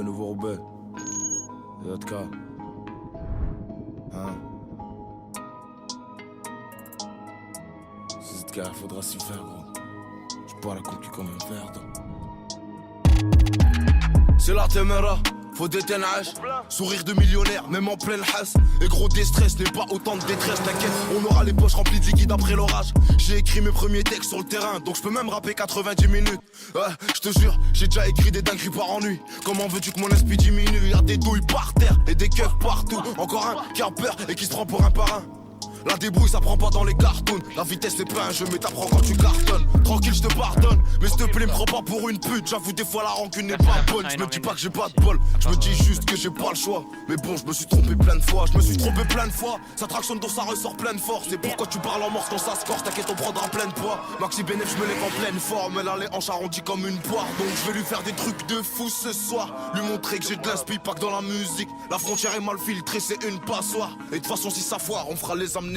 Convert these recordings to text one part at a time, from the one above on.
Roubaix, nouveau Roubaix. ZK. Hein? ZK, faudra s'y faire, gros. J'suis pas la concu comme un verre d'eau. C'est la téméra, faut détenir. Sourire de millionnaire, même en pleine hasse. Et gros déstress n'est pas autant de détresse, t'inquiète. On aura les poches remplies de liquide après l'orage. J'ai écrit mes premiers textes sur le terrain, donc je peux même rapper 90 minutes. Ouais, je te jure, j'ai déjà écrit des dingueries par ennui. Comment veux-tu que mon esprit diminue? Y'a des douilles par terre et des keufs partout. Encore un qui a peur et qui se prend pour un parrain. La débrouille ça prend pas dans les cartoons. La vitesse c'est pas un jeu mais t'apprends quand tu cartonnes. Tranquille je te pardonne, mais s'il te plaît me prends pas pour une pute. J'avoue des fois la rancune n'est pas bonne. Je me dis pas que j'ai pas de bol, je me dis juste que j'ai pas le choix. Mais bon je me suis trompé plein de fois, Ça tractionne donc ça ressort plein de force. Et pourquoi tu parles en morse quand ça se corse? T'inquiète on prendra plein de poids. Maxi Bénéf je me lève en pleine forme. Elle a les hanches arrondies comme une poire. Donc je vais lui faire des trucs de fou ce soir. Lui montrer que j'ai de l'inspi pas que dans la musique. La frontière est mal filtrée c'est une passoire. Et de toute façon si ça foire on fera les amnésiques.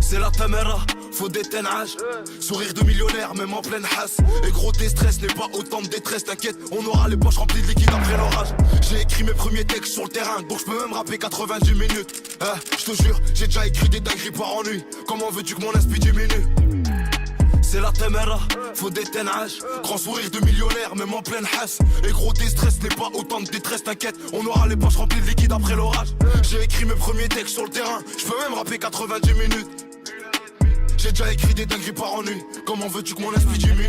C'est la taméra, faut détenir. Sourire de millionnaire, même en pleine hasse. Et gros déstress n'est pas autant de détresse, t'inquiète. On aura les poches remplies de liquide après l'orage. J'ai écrit mes premiers textes sur le terrain, donc je peux même rapper 90 minutes. Je te jure, j'ai déjà écrit des dingueries par ennui. Comment veux-tu que mon esprit diminue? C'est la téméra, faut détenir. Grand sourire de millionnaire, même en pleine hasse. Et gros déstress n'est pas autant de détresse, t'inquiète. On aura les poches remplies de liquide après l'orage. J'ai écrit mes premiers textes sur le terrain, je peux même rapper 90 minutes. J'ai déjà écrit des dingueries par ennui. Comment veux-tu que mon esprit diminue?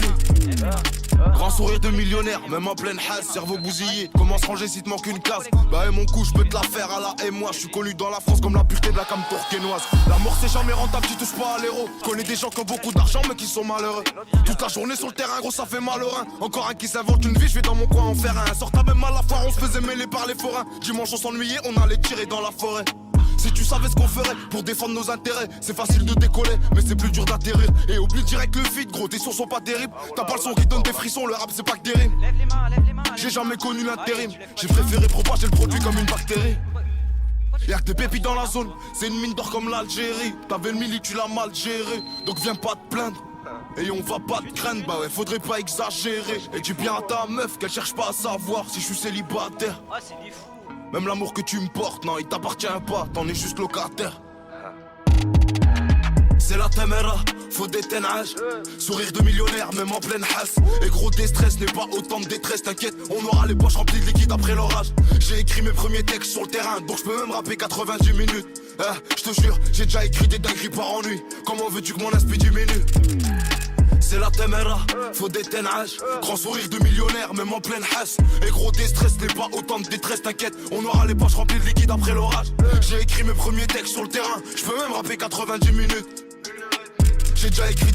Grand sourire de millionnaire, même en pleine hasse. Cerveau bousillé, comment se ranger si te manque une case? Bah et mon coup, je peux te la faire à la et moi. Je suis connu dans la France comme la pureté de la cam tourquenoise. La mort c'est jamais rentable, tu touches pas à l'héros. Je connais des gens qui ont beaucoup d'argent mais qui sont malheureux. Toute la journée sur le terrain, gros ça fait mal au rein. Encore un qui s'invente une vie, je vais dans mon coin en faire un. Sorta même à la foire, on se faisait mêler par les forains. Dimanche on s'ennuyait, on allait tirer dans la forêt. Si tu savais ce qu'on ferait pour défendre nos intérêts, c'est facile de décoller, mais c'est plus dur d'atterrir. Et oublie direct le feed, gros, tes sons sont pas terribles. T'as pas le son qui donne des frissons, le rap c'est pas que des rimes. J'ai jamais connu l'intérim, j'ai préféré propager le produit comme une bactérie. Y'a que des pépites dans la zone, c'est une mine d'or comme l'Algérie. T'avais le mili, tu l'as mal géré, donc viens pas te plaindre. Et on va pas te craindre, bah ouais, faudrait pas exagérer. Et dis bien à ta meuf qu'elle cherche pas à savoir si je suis célibataire. Ah, c'est des fous. Même l'amour que tu me portes, non, il t'appartient pas, t'en es juste locataire. C'est la téméra, faut détenir. Sourire de millionnaire, même en pleine hasse. Et gros déstress n'est pas autant de détresse, t'inquiète. On aura les poches remplies de liquide après l'orage. J'ai écrit mes premiers textes sur le terrain, donc je peux même rapper 90 minutes. Je te jure, j'ai déjà écrit des dingueries par ennui. Comment veux-tu que mon esprit diminue? C'est la téméra, faut détenir. Grand sourire de millionnaire, même en pleine hasse. Et gros déstress n'est pas autant de détresse, t'inquiète. On aura les poches remplies de liquide après l'orage. J'ai écrit mes premiers textes sur le terrain, je peux même rapper 90 minutes. J'ai déjà écrit